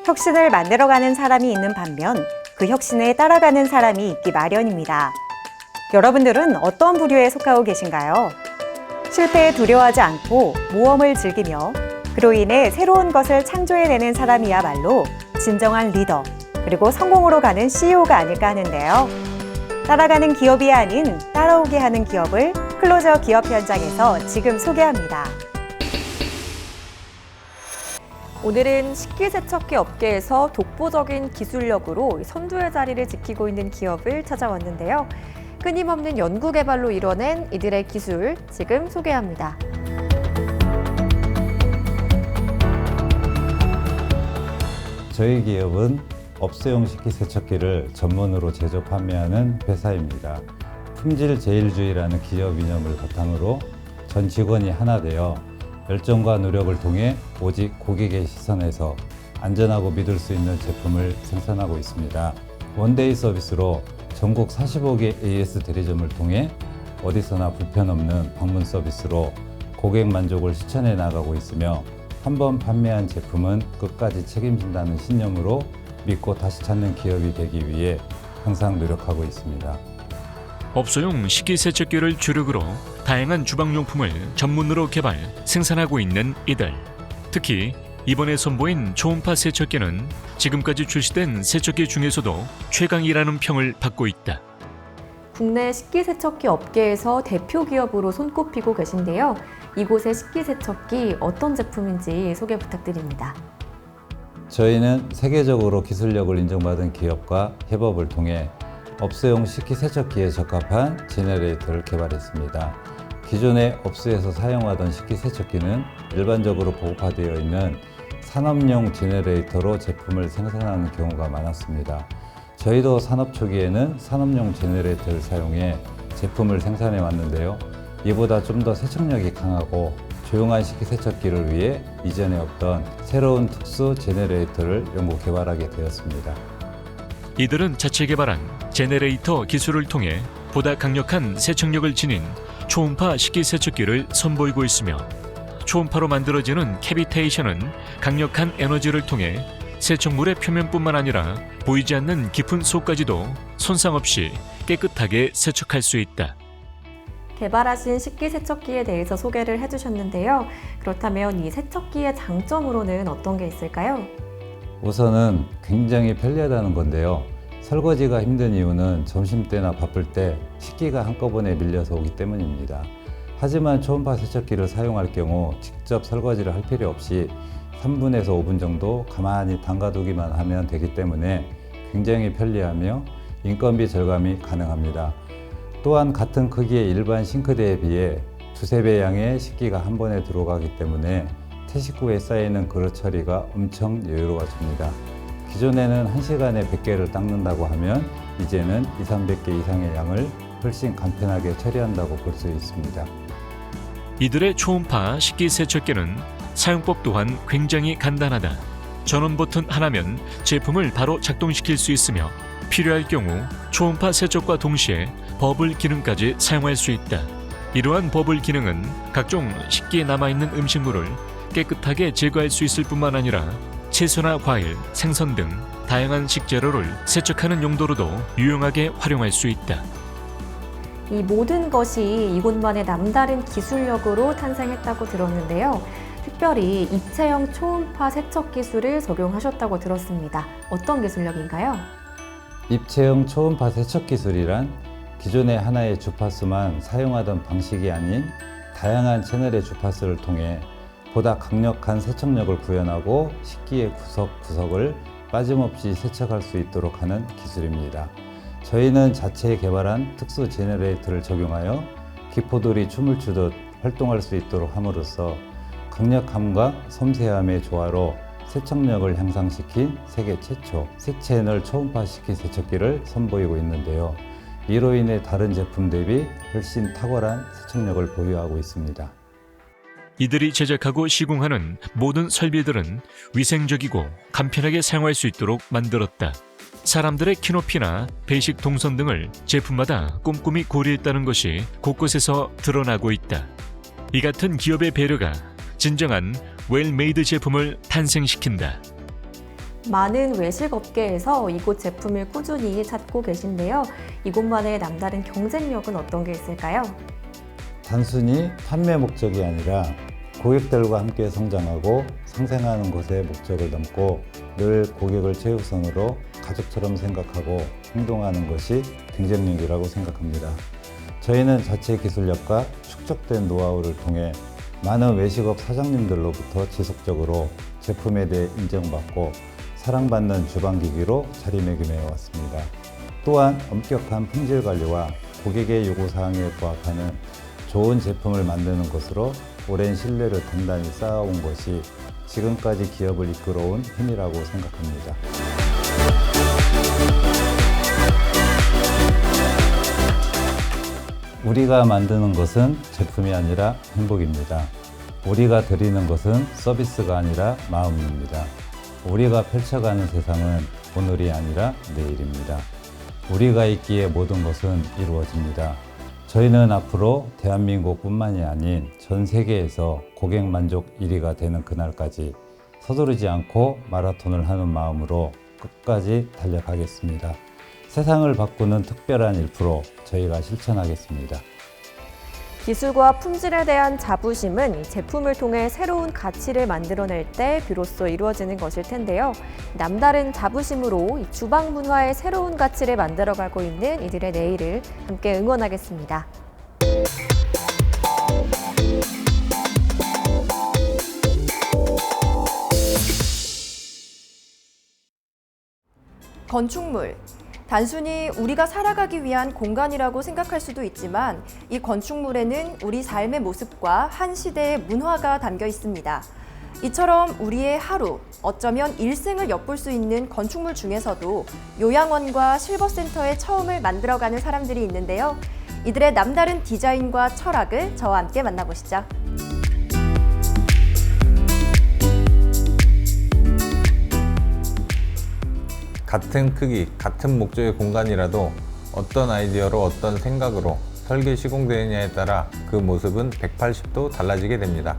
혁신을 만들어가는 사람이 있는 반면 그 혁신에 따라가는 사람이 있기 마련입니다. 여러분들은 어떤 부류에 속하고 계신가요? 실패에 두려워하지 않고 모험을 즐기며 그로 인해 새로운 것을 창조해내는 사람이야말로 진정한 리더, 그리고 성공으로 가는 CEO가 아닐까 하는데요. 따라가는 기업이 아닌 따라오게 하는 기업을 클로저 기업 현장에서 지금 소개합니다. 오늘은 식기세척기 업계에서 독보적인 기술력으로 선두의 자리를 지키고 있는 기업을 찾아왔는데요. 끊임없는 연구개발로 이뤄낸 이들의 기술, 지금 소개합니다. 저희 기업은 업소용 식기세척기를 전문으로 제조 판매하는 회사입니다. 품질 제일주의라는 기업 이념을 바탕으로 전 직원이 하나 되어 열정과 노력을 통해 오직 고객의 시선에서 안전하고 믿을 수 있는 제품을 생산하고 있습니다. 원데이 서비스로 전국 45개 AS 대리점을 통해 어디서나 불편 없는 방문 서비스로 고객 만족을 실천해 나가고 있으며 한번 판매한 제품은 끝까지 책임진다는 신념으로 믿고 다시 찾는 기업이 되기 위해 항상 노력하고 있습니다. 업소용 식기세척기를 주력으로 다양한 주방용품을 전문으로 개발, 생산하고 있는 이들. 특히 이번에 선보인 초음파 세척기는 지금까지 출시된 세척기 중에서도 최강이라는 평을 받고 있다. 국내 식기세척기 업계에서 대표 기업으로 손꼽히고 계신데요. 이곳의 식기세척기 어떤 제품인지 소개 부탁드립니다. 저희는 세계적으로 기술력을 인정받은 기업과 협업을 통해 업소용 식기세척기에 적합한 제너레이터를 개발했습니다. 기존의 업소에서 사용하던 식기세척기는 일반적으로 보급화되어 있는 산업용 제너레이터로 제품을 생산하는 경우가 많았습니다. 저희도 산업 초기에는 산업용 제너레이터를 사용해 제품을 생산해 왔는데요. 이보다 좀 더 세척력이 강하고 조용한 식기세척기를 위해 이전에 없던 새로운 특수 제너레이터를 연구 개발하게 되었습니다. 이들은 자체 개발한 제너레이터 기술을 통해 보다 강력한 세척력을 지닌 초음파 식기세척기를 선보이고 있으며 초음파로 만들어지는 캐비테이션은 강력한 에너지를 통해 세척물의 표면뿐만 아니라 보이지 않는 깊은 속까지도 손상 없이 깨끗하게 세척할 수 있다. 개발하신 식기세척기에 대해서 소개를 해주셨는데요. 그렇다면 이 세척기의 장점으로는 어떤 게 있을까요? 우선은 굉장히 편리하다는 건데요. 설거지가 힘든 이유는 점심때나 바쁠 때 식기가 한꺼번에 밀려서 오기 때문입니다. 하지만 초음파 세척기를 사용할 경우 직접 설거지를 할 필요 없이 3분에서 5분 정도 가만히 담가두기만 하면 되기 때문에 굉장히 편리하며 인건비 절감이 가능합니다. 또한 같은 크기의 일반 싱크대에 비해 두세 배 양의 식기가 한 번에 들어가기 때문에 퇴식 후에 쌓이는 그릇 처리가 엄청 여유로워집니다. 기존에는 1시간에 100개를 닦는다고 하면 이제는 200~300개 이상의 양을 훨씬 간편하게 처리한다고 볼 수 있습니다. 이들의 초음파 식기세척기는 사용법 또한 굉장히 간단하다. 전원 버튼 하나면 제품을 바로 작동시킬 수 있으며 필요할 경우 초음파 세척과 동시에 버블 기능까지 사용할 수 있다. 이러한 버블 기능은 각종 식기에 남아있는 음식물을 깨끗하게 제거할 수 있을 뿐만 아니라 채소나 과일, 생선 등 다양한 식재료를 세척하는 용도로도 유용하게 활용할 수 있다. 이 모든 것이 이곳만의 남다른 기술력으로 탄생했다고 들었는데요. 특별히 입체형 초음파 세척 기술을 적용하셨다고 들었습니다. 어떤 기술력인가요? 입체형 초음파 세척 기술이란 기존의 하나의 주파수만 사용하던 방식이 아닌 다양한 채널의 주파수를 통해 보다 강력한 세척력을 구현하고 식기의 구석구석을 빠짐없이 세척할 수 있도록 하는 기술입니다. 저희는 자체 개발한 특수 제너레이터를 적용하여 기포들이 춤을 추듯 활동할 수 있도록 함으로써 강력함과 섬세함의 조화로 세척력을 향상시킨 세계 최초 세채널 초음파 식기세척기를 선보이고 있는데요. 이로 인해 다른 제품 대비 훨씬 탁월한 세척력을 보유하고 있습니다. 이들이 제작하고 시공하는 모든 설비들은 위생적이고 간편하게 사용할 수 있도록 만들었다. 사람들의 키높이나 배식 동선 등을 제품마다 꼼꼼히 고려했다는 것이 곳곳에서 드러나고 있다. 이 같은 기업의 배려가 진정한 웰메이드 제품을 탄생시킨다. 많은 외식 업계에서 이곳 제품을 꾸준히 찾고 계신데요. 이곳만의 남다른 경쟁력은 어떤 게 있을까요? 단순히 판매 목적이 아니라 고객들과 함께 성장하고 상생하는 것에 목적을 담고 늘 고객을 최우선으로 가족처럼 생각하고 행동하는 것이 경쟁력이라고 생각합니다. 저희는 자체 기술력과 축적된 노하우를 통해 많은 외식업 사장님들로부터 지속적으로 제품에 대해 인정받고 사랑받는 주방기기로 자리매김해 왔습니다. 또한 엄격한 품질 관리와 고객의 요구사항에 부합하는 좋은 제품을 만드는 것으로 오랜 신뢰를 단단히 쌓아온 것이 지금까지 기업을 이끌어온 힘이라고 생각합니다. 우리가 만드는 것은 제품이 아니라 행복입니다. 우리가 드리는 것은 서비스가 아니라 마음입니다. 우리가 펼쳐가는 세상은 오늘이 아니라 내일입니다. 우리가 있기에 모든 것은 이루어집니다. 저희는 앞으로 대한민국뿐만이 아닌 전 세계에서 고객 만족 1위가 되는 그날까지 서두르지 않고 마라톤을 하는 마음으로 끝까지 달려가겠습니다. 세상을 바꾸는 특별한 1% 저희가 실천하겠습니다. 기술과 품질에 대한 자부심은 제품을 통해 새로운 가치를 만들어낼 때 비로소 이루어지는 것일 텐데요. 남다른 자부심으로 주방 문화의 새로운 가치를 만들어가고 있는 이들의 내일을 함께 응원하겠습니다. 건축물. 단순히 우리가 살아가기 위한 공간이라고 생각할 수도 있지만 이 건축물에는 우리 삶의 모습과 한 시대의 문화가 담겨 있습니다. 이처럼 우리의 하루, 어쩌면 일생을 엿볼 수 있는 건축물 중에서도 요양원과 실버센터의 처음을 만들어가는 사람들이 있는데요. 이들의 남다른 디자인과 철학을 저와 함께 만나보시죠. 같은 크기, 같은 목적의 공간이라도 어떤 아이디어로 어떤 생각으로 설계 시공되느냐에 따라 그 모습은 180도 달라지게 됩니다.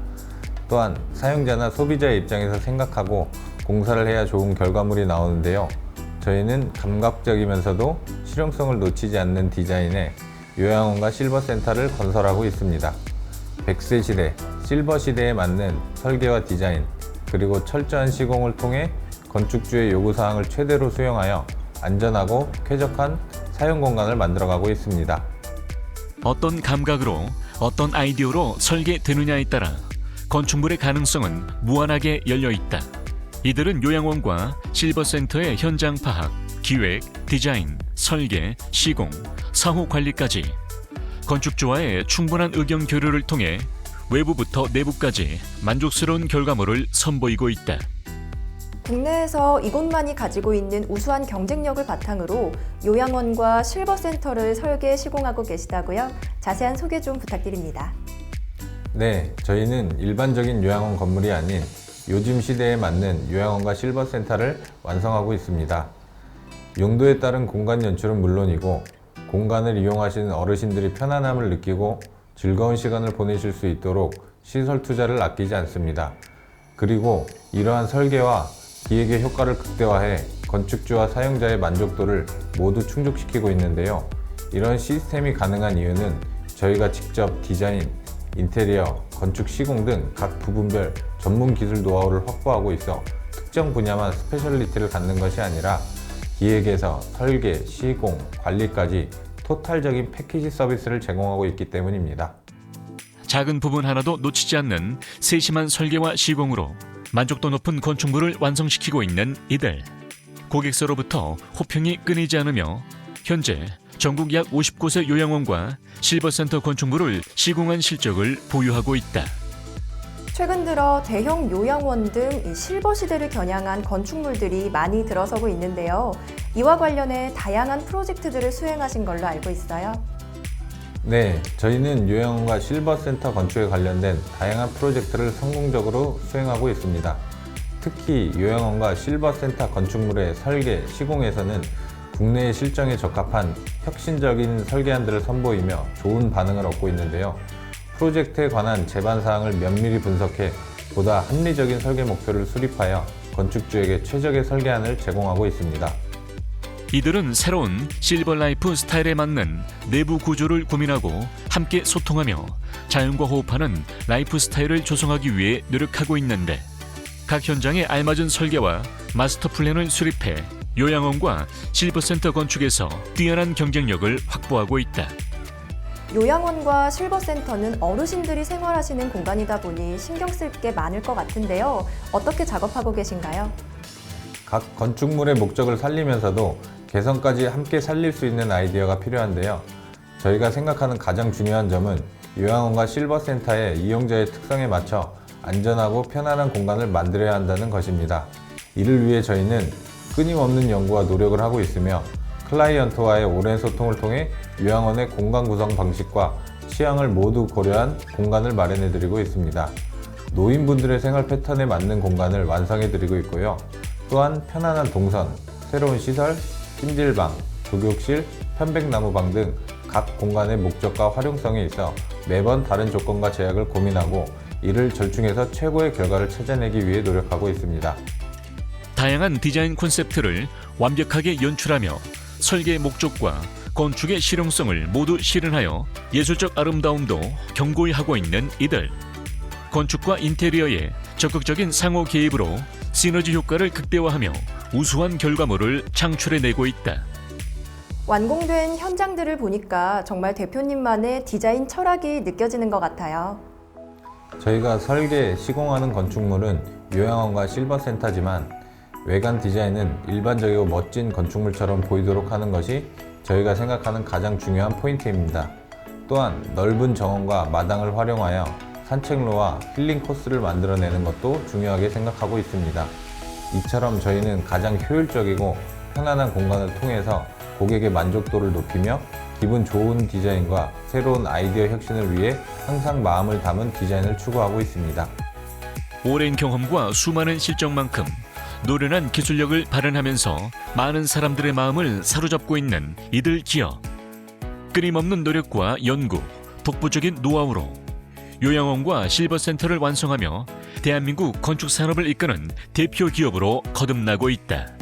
또한 사용자나 소비자의 입장에서 생각하고 공사를 해야 좋은 결과물이 나오는데요. 저희는 감각적이면서도 실용성을 놓치지 않는 디자인에 요양원과 실버센터를 건설하고 있습니다. 100세 시대, 실버 시대에 맞는 설계와 디자인, 그리고 철저한 시공을 통해 건축주의 요구사항을 최대로 수용하여 안전하고 쾌적한 사용 공간을 만들어가고 있습니다. 어떤 감각으로 어떤 아이디어로 설계되느냐에 따라 건축물의 가능성은 무한하게 열려 있다. 이들은 요양원과 실버센터의 현장 파악, 기획, 디자인, 설계, 시공, 사후 관리까지 건축주와의 충분한 의견 교류를 통해 외부부터 내부까지 만족스러운 결과물을 선보이고 있다. 국내에서 이곳만이 가지고 있는 우수한 경쟁력을 바탕으로 요양원과 실버센터를 설계, 시공하고 계시다고요? 자세한 소개 좀 부탁드립니다. 네, 저희는 일반적인 요양원 건물이 아닌 요즘 시대에 맞는 요양원과 실버센터를 완성하고 있습니다. 용도에 따른 공간 연출은 물론이고 공간을 이용하시는 어르신들이 편안함을 느끼고 즐거운 시간을 보내실 수 있도록 시설 투자를 아끼지 않습니다. 그리고 이러한 설계와 기획의 효과를 극대화해 건축주와 사용자의 만족도를 모두 충족시키고 있는데요. 이런 시스템이 가능한 이유는 저희가 직접 디자인, 인테리어, 건축 시공 등 각 부분별 전문 기술 노하우를 확보하고 있어 특정 분야만 스페셜리티를 갖는 것이 아니라 기획에서 설계, 시공, 관리까지 토탈적인 패키지 서비스를 제공하고 있기 때문입니다. 작은 부분 하나도 놓치지 않는 세심한 설계와 시공으로 만족도 높은 건축물을 완성시키고 있는 이들. 고객서로부터 호평이 끊이지 않으며 현재 전국 약 50곳의 요양원과 실버센터 건축물을 시공한 실적을 보유하고 있다. 최근 들어 대형 요양원 등 이 실버 시대를 겨냥한 건축물들이 많이 들어서고 있는데요. 이와 관련해 다양한 프로젝트들을 수행하신 걸로 알고 있어요. 네, 저희는 요양원과 실버센터 건축에 관련된 다양한 프로젝트를 성공적으로 수행하고 있습니다. 특히 요양원과 실버센터 건축물의 설계, 시공에서는 국내의 실정에 적합한 혁신적인 설계안들을 선보이며 좋은 반응을 얻고 있는데요. 프로젝트에 관한 제반 사항을 면밀히 분석해 보다 합리적인 설계 목표를 수립하여 건축주에게 최적의 설계안을 제공하고 있습니다. 이들은 새로운 실버라이프 스타일에 맞는 내부 구조를 고민하고 함께 소통하며 자연과 호흡하는 라이프 스타일을 조성하기 위해 노력하고 있는데, 각 현장에 알맞은 설계와 마스터 플랜을 수립해 요양원과 실버센터 건축에서 뛰어난 경쟁력을 확보하고 있다. 요양원과 실버센터는 어르신들이 생활하시는 공간이다 보니 신경 쓸 게 많을 것 같은데요. 어떻게 작업하고 계신가요? 각 건축물의 목적을 살리면서도 개성까지 함께 살릴 수 있는 아이디어가 필요한데요. 저희가 생각하는 가장 중요한 점은 요양원과 실버센터의 이용자의 특성에 맞춰 안전하고 편안한 공간을 만들어야 한다는 것입니다. 이를 위해 저희는 끊임없는 연구와 노력을 하고 있으며 클라이언트와의 오랜 소통을 통해 요양원의 공간 구성 방식과 취향을 모두 고려한 공간을 마련해드리고 있습니다. 노인분들의 생활 패턴에 맞는 공간을 완성해드리고 있고요. 또한 편안한 동선, 새로운 시설, 찜질방, 조격실, 편백나무방 등 각 공간의 목적과 활용성에 있어 매번 다른 조건과 제약을 고민하고 이를 절충해서 최고의 결과를 찾아내기 위해 노력하고 있습니다. 다양한 디자인 콘셉트를 완벽하게 연출하며 설계의 목적과 건축의 실용성을 모두 실현하여 예술적 아름다움도 견고히 하고 있는 이들. 건축과 인테리어의 적극적인 상호 개입으로 시너지 효과를 극대화하며 우수한 결과물을 창출해내고 있다. 완공된 현장들을 보니까 정말 대표님만의 디자인 철학이 느껴지는 것 같아요. 저희가 설계, 시공하는 건축물은 요양원과 실버센터지만 외관 디자인은 일반적이고 멋진 건축물처럼 보이도록 하는 것이 저희가 생각하는 가장 중요한 포인트입니다. 또한 넓은 정원과 마당을 활용하여 산책로와 힐링 코스를 만들어내는 것도 중요하게 생각하고 있습니다. 이처럼 저희는 가장 효율적이고 편안한 공간을 통해서 고객의 만족도를 높이며 기분 좋은 디자인과 새로운 아이디어 혁신을 위해 항상 마음을 담은 디자인을 추구하고 있습니다. 오랜 경험과 수많은 실적만큼 노련한 기술력을 발현하면서 많은 사람들의 마음을 사로잡고 있는 이들 기업. 끊임없는 노력과 연구, 독보적인 노하우로 요양원과 실버센터를 완성하며 대한민국 건축산업을 이끄는 대표 기업으로 거듭나고 있다.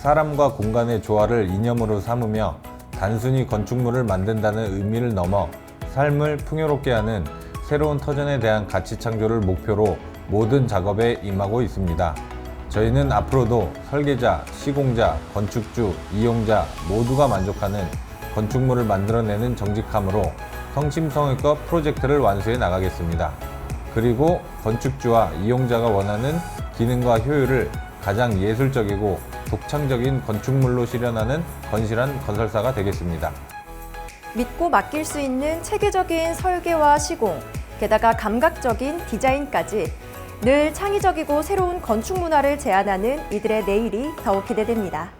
사람과 공간의 조화를 이념으로 삼으며 단순히 건축물을 만든다는 의미를 넘어 삶을 풍요롭게 하는 새로운 터전에 대한 가치 창조를 목표로 모든 작업에 임하고 있습니다. 저희는 앞으로도 설계자, 시공자, 건축주, 이용자 모두가 만족하는 건축물을 만들어내는 정직함으로 성심성의껏 프로젝트를 완수해 나가겠습니다. 그리고 건축주와 이용자가 원하는 기능과 효율을 가장 예술적이고 독창적인 건축물로 실현하는 건실한 건설사가 되겠습니다. 믿고 맡길 수 있는 체계적인 설계와 시공, 게다가 감각적인 디자인까지 늘 창의적이고 새로운 건축 문화를 제안하는 이들의 내일이 더욱 기대됩니다.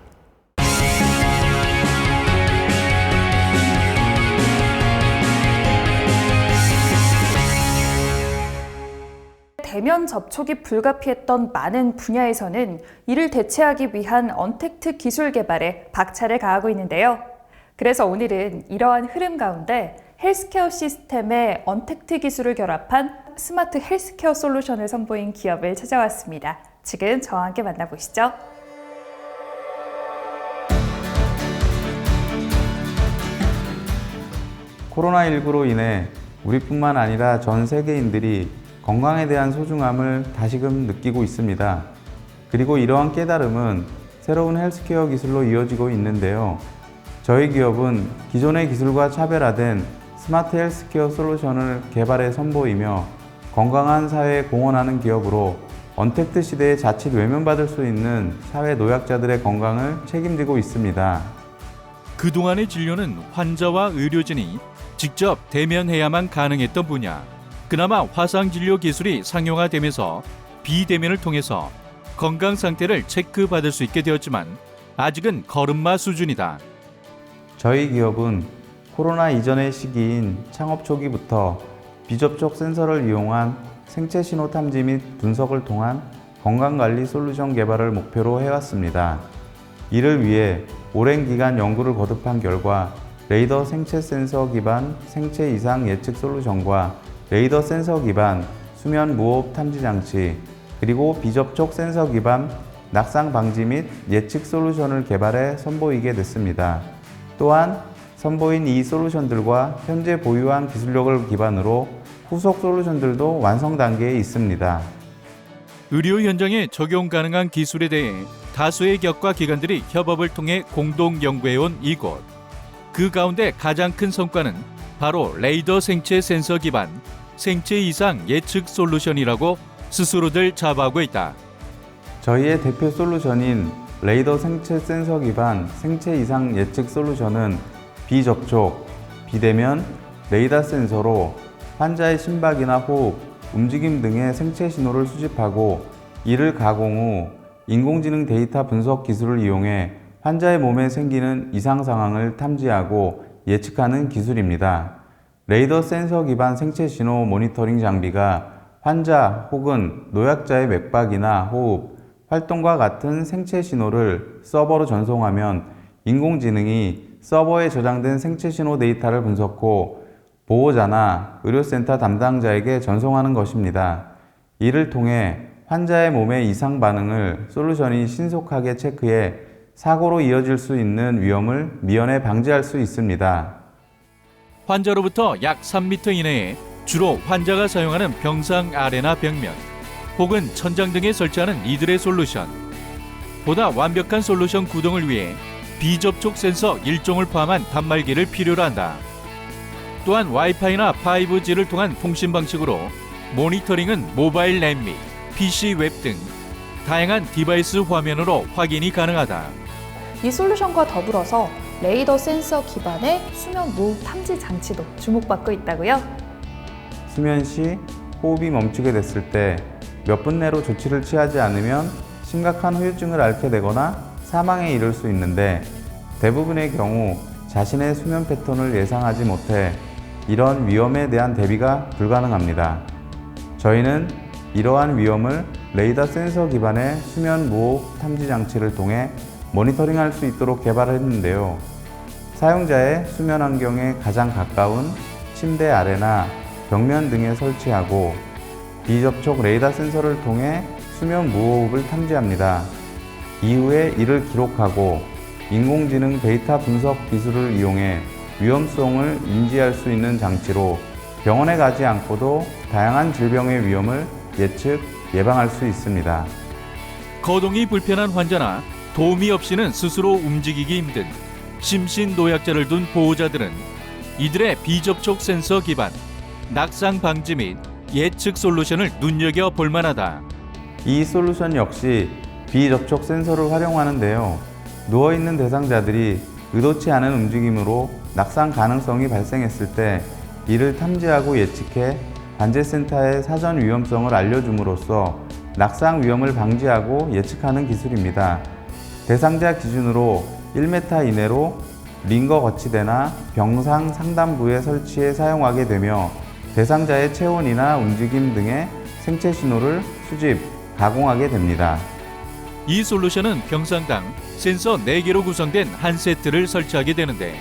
대면 접촉이 불가피했던 많은 분야에서는 이를 대체하기 위한 언택트 기술 개발에 박차를 가하고 있는데요. 그래서 오늘은 이러한 흐름 가운데 헬스케어 시스템의 언택트 기술을 결합한 스마트 헬스케어 솔루션을 선보인 기업을 찾아왔습니다. 지금 저와 함께 만나보시죠. 코로나19로 인해 우리뿐만 아니라 전 세계인들이 건강에 대한 소중함을 다시금 느끼고 있습니다. 그리고 이러한 깨달음은 새로운 헬스케어 기술로 이어지고 있는데요. 저희 기업은 기존의 기술과 차별화된 스마트 헬스케어 솔루션을 개발해 선보이며 건강한 사회에 공헌하는 기업으로 언택트 시대에 자칫 외면받을 수 있는 사회 노약자들의 건강을 책임지고 있습니다. 그동안의 진료는 환자와 의료진이 직접 대면해야만 가능했던 분야. 그나마 화상진료 기술이 상용화되면서 비대면을 통해서 건강 상태를 체크받을 수 있게 되었지만 아직은 걸음마 수준이다. 저희 기업은 코로나 이전의 시기인 창업 초기부터 비접촉 센서를 이용한 생체 신호 탐지 및 분석을 통한 건강관리 솔루션 개발을 목표로 해왔습니다. 이를 위해 오랜 기간 연구를 거듭한 결과 레이더 생체 센서 기반 생체 이상 예측 솔루션과 레이더 센서 기반 수면 무호흡 탐지 장치, 그리고 비접촉 센서 기반 낙상 방지 및 예측 솔루션을 개발해 선보이게 됐습니다. 또한 선보인 이 솔루션들과 현재 보유한 기술력을 기반으로 후속 솔루션들도 완성 단계에 있습니다. 의료 현장에 적용 가능한 기술에 대해 다수의 격과 기관들이 협업을 통해 공동 연구해온 이곳. 그 가운데 가장 큰 성과는 바로 레이더 생체 센서 기반 생체 이상 예측 솔루션이라고 스스로들 자부하고 있다. 저희의 대표 솔루션인 레이더 생체 센서 기반 생체 이상 예측 솔루션은 비접촉, 비대면, 레이더 센서로 환자의 심박이나 호흡, 움직임 등의 생체 신호를 수집하고 이를 가공 후 인공지능 데이터 분석 기술을 이용해 환자의 몸에 생기는 이상 상황을 탐지하고 예측하는 기술입니다. 레이더 센서 기반 생체 신호 모니터링 장비가 환자 혹은 노약자의 맥박이나 호흡, 활동과 같은 생체 신호를 서버로 전송하면 인공지능이 서버에 저장된 생체 신호 데이터를 분석 후 보호자나 의료센터 담당자에게 전송하는 것입니다. 이를 통해 환자의 몸의 이상 반응을 솔루션이 신속하게 체크해 사고로 이어질 수 있는 위험을 미연에 방지할 수 있습니다. 환자로부터 약 3m 이내에 주로 환자가 사용하는 병상 아래나 벽면 혹은 천장 등에 설치하는 이들의 솔루션. 보다 완벽한 솔루션 구동을 위해 비접촉 센서 1종을 포함한 단말기를 필요로 한다. 또한 와이파이나 5G를 통한 통신 방식으로 모니터링은 모바일 랩 및 PC 웹 등 다양한 디바이스 화면으로 확인이 가능하다. 이 솔루션과 더불어서 레이더 센서 기반의 수면 무호흡 탐지 장치도 주목받고 있다고요? 수면 시 호흡이 멈추게 됐을 때 몇 분 내로 조치를 취하지 않으면 심각한 후유증을 앓게 되거나 사망에 이를 수 있는데 대부분의 경우 자신의 수면 패턴을 예상하지 못해 이런 위험에 대한 대비가 불가능합니다. 저희는 이러한 위험을 레이더 센서 기반의 수면 무호흡 탐지 장치를 통해 모니터링할 수 있도록 개발했는데요. 사용자의 수면 환경에 가장 가까운 침대 아래나 벽면 등에 설치하고 비접촉 레이더 센서를 통해 수면 무호흡을 탐지합니다. 이후에 이를 기록하고 인공지능 데이터 분석 기술을 이용해 위험성을 인지할 수 있는 장치로 병원에 가지 않고도 다양한 질병의 위험을 예측, 예방할 수 있습니다. 거동이 불편한 환자나 도움이 없이는 스스로 움직이기 힘든 심신 노약자를 둔 보호자들은 이들의 비접촉 센서 기반 낙상 방지 및 예측 솔루션을 눈여겨볼 만하다. 이 솔루션 역시 비접촉 센서를 활용하는데요. 누워있는 대상자들이 의도치 않은 움직임으로 낙상 가능성이 발생했을 때 이를 탐지하고 예측해 관제센터에 사전 위험성을 알려줌으로써 낙상 위험을 방지하고 예측하는 기술입니다. 대상자 기준으로 1m 이내로 링거 거치대나 병상 상단부에 설치해 사용하게 되며 대상자의 체온이나 움직임 등의 생체 신호를 수집, 가공하게 됩니다. 이 솔루션은 병상당 센서 4개로 구성된 한 세트를 설치하게 되는데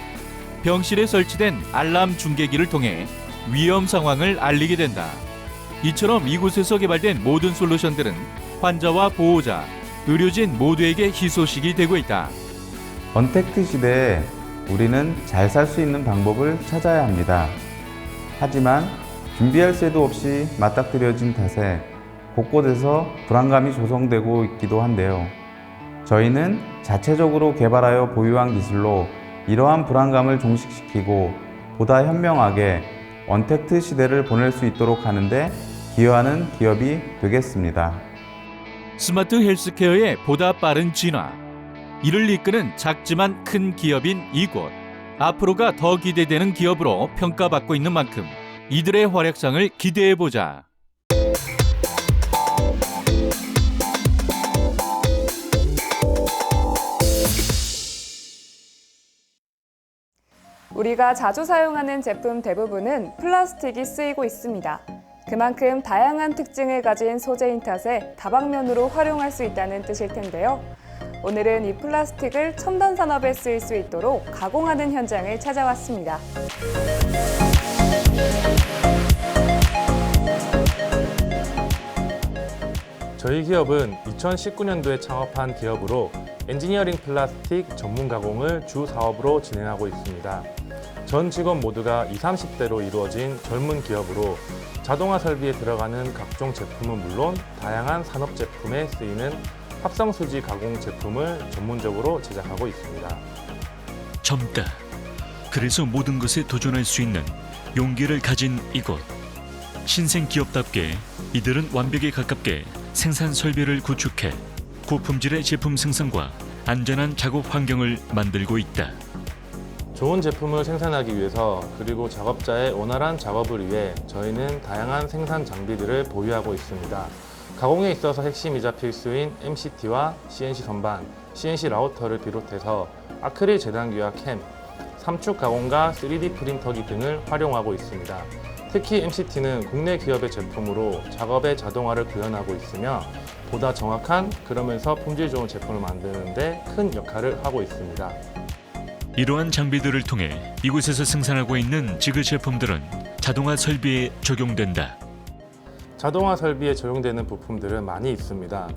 병실에 설치된 알람 중계기를 통해 위험 상황을 알리게 된다. 이처럼 이곳에서 개발된 모든 솔루션들은 환자와 보호자, 의료진 모두에게 희소식이 되고 있다. 언택트 시대에 우리는 잘 살 수 있는 방법을 찾아야 합니다. 하지만 준비할 새도 없이 맞닥뜨려진 탓에 곳곳에서 불안감이 조성되고 있기도 한데요. 저희는 자체적으로 개발하여 보유한 기술로 이러한 불안감을 종식시키고 보다 현명하게 언택트 시대를 보낼 수 있도록 하는데 기여하는 기업이 되겠습니다. 스마트 헬스케어의 보다 빠른 진화. 이를 이끄는 작지만 큰 기업인 이곳. 앞으로가 더 기대되는 기업으로 평가받고 있는 만큼 이들의 활약상을 기대해보자. 우리가 자주 사용하는 제품 대부분은 플라스틱이 쓰이고 있습니다. 그만큼 다양한 특징을 가진 소재인 탓에 다방면으로 활용할 수 있다는 뜻일 텐데요. 오늘은 이 플라스틱을 첨단 산업에 쓰일 수 있도록 가공하는 현장을 찾아왔습니다. 저희 기업은 2019년도에 창업한 기업으로 엔지니어링 플라스틱 전문 가공을 주 사업으로 진행하고 있습니다. 전 직원 모두가 20, 30대로 이루어진 젊은 기업으로 자동화 설비에 들어가는 각종 제품은 물론 다양한 산업 제품에 쓰이는 합성수지 가공 제품을 전문적으로 제작하고 있습니다. 젊다. 그래서 모든 것에 도전할 수 있는 용기를 가진 이곳. 신생 기업답게 이들은 완벽에 가깝게 생산 설비를 구축해 고품질의 제품 생산과 안전한 작업 환경을 만들고 있다. 좋은 제품을 생산하기 위해서 그리고 작업자의 원활한 작업을 위해 저희는 다양한 생산 장비들을 보유하고 있습니다. 가공에 있어서 핵심이자 필수인 MCT와 CNC 선반, CNC 라우터를 비롯해서 아크릴 재단기와 캠, 삼축 가공과 3D 프린터기 등을 활용하고 있습니다. 특히 MCT는 국내 기업의 제품으로 작업의 자동화를 구현하고 있으며 보다 정확한 그러면서 품질 좋은 제품을 만드는 데 큰 역할을 하고 있습니다. 이러한 장비들을 통해 이곳에서 생산하고 있는 지그 제품들은 자동화 설비에 적용된다. 자동화 설비에 적용되는 부품들은 많이 있습니다.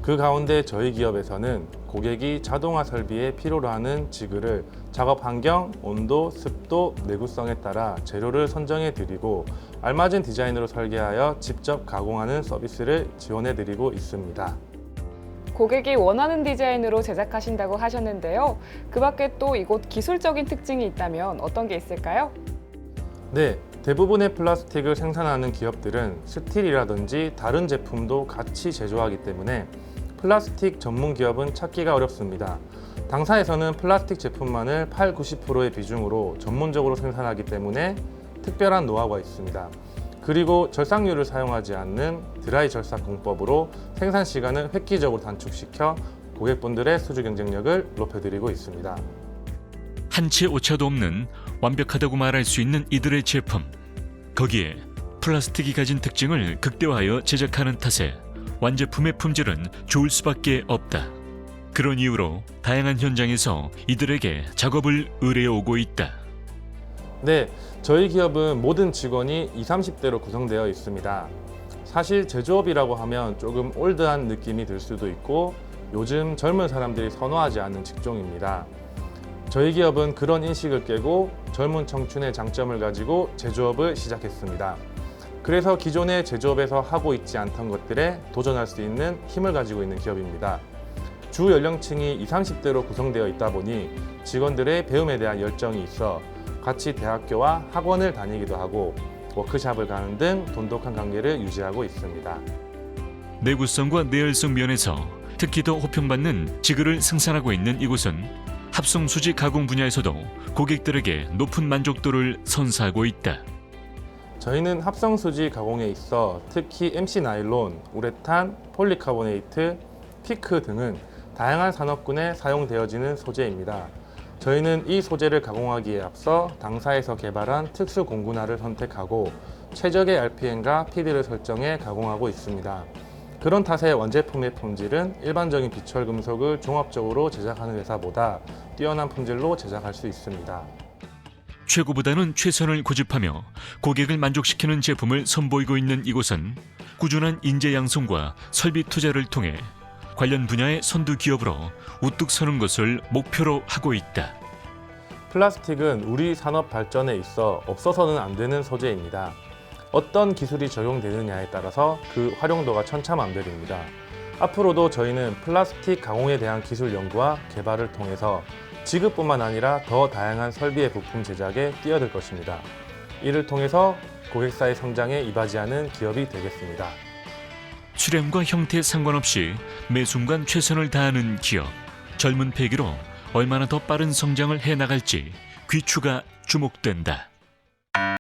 그 가운데 저희 기업에서는 고객이 자동화 설비에 필요로 하는 지그를 작업 환경, 온도, 습도, 내구성에 따라 재료를 선정해 드리고 알맞은 디자인으로 설계하여 직접 가공하는 서비스를 지원해 드리고 있습니다. 고객이 원하는 디자인으로 제작하신다고 하셨는데요. 그 밖에 또 이곳 기술적인 특징이 있다면 어떤 게 있을까요? 네, 대부분의 플라스틱을 생산하는 기업들은 스틸이라든지 다른 제품도 같이 제조하기 때문에 플라스틱 전문 기업은 찾기가 어렵습니다. 당사에서는 플라스틱 제품만을 8, 90%의 비중으로 전문적으로 생산하기 때문에 특별한 노하우가 있습니다. 그리고 절삭류를 사용하지 않는 드라이 절삭 공법으로 생산 시간을 획기적으로 단축시켜 고객분들의 수주 경쟁력을 높여드리고 있습니다. 한 채 오차도 없는 완벽하다고 말할 수 있는 이들의 제품. 거기에 플라스틱이 가진 특징을 극대화하여 제작하는 탓에 완제품의 품질은 좋을 수밖에 없다. 그런 이유로 다양한 현장에서 이들에게 작업을 의뢰해오고 있다. 네, 저희 기업은 모든 직원이 20, 30대로 구성되어 있습니다. 사실 제조업이라고 하면 조금 올드한 느낌이 들 수도 있고 요즘 젊은 사람들이 선호하지 않는 직종입니다. 저희 기업은 그런 인식을 깨고 젊은 청춘의 장점을 가지고 제조업을 시작했습니다. 그래서 기존의 제조업에서 하고 있지 않던 것들에 도전할 수 있는 힘을 가지고 있는 기업입니다. 주 연령층이 20, 30대로 구성되어 있다 보니 직원들의 배움에 대한 열정이 있어 같이 대학교와 학원을 다니기도 하고 워크숍을 가는 등 돈독한 관계를 유지하고 있습니다. 내구성과 내열성 면에서 특히 더 호평받는 지그를 생산하고 있는 이곳은 합성수지 가공 분야에서도 고객들에게 높은 만족도를 선사하고 있다. 저희는 합성수지 가공에 있어 특히 MC 나일론, 우레탄, 폴리카보네이트, 피크 등은 다양한 산업군에 사용되어지는 소재입니다. 저희는 이 소재를 가공하기에 앞서 당사에서 개발한 특수 공군화를 선택하고 최적의 RPM과 PD를 설정해 가공하고 있습니다. 그런 탓에 원제품의 품질은 일반적인 비철 금속을 종합적으로 제작하는 회사보다 뛰어난 품질로 제작할 수 있습니다. 최고보다는 최선을 고집하며 고객을 만족시키는 제품을 선보이고 있는 이곳은 꾸준한 인재 양성과 설비 투자를 통해 관련 분야의 선두 기업으로 우뚝 서는 것을 목표로 하고 있다. 플라스틱은 우리 산업 발전에 있어 없어서는 안 되는 소재입니다. 어떤 기술이 적용되느냐에 따라서 그 활용도가 천차만별입니다. 앞으로도 저희는 플라스틱 가공에 대한 기술 연구와 개발을 통해서 지그뿐만 아니라 더 다양한 설비의 부품 제작에 뛰어들 것입니다. 이를 통해서 고객사의 성장에 이바지하는 기업이 되겠습니다. 수량과 형태에 상관없이 매 순간 최선을 다하는 기업. 젊은 패기로 얼마나 더 빠른 성장을 해나갈지 귀추가 주목된다.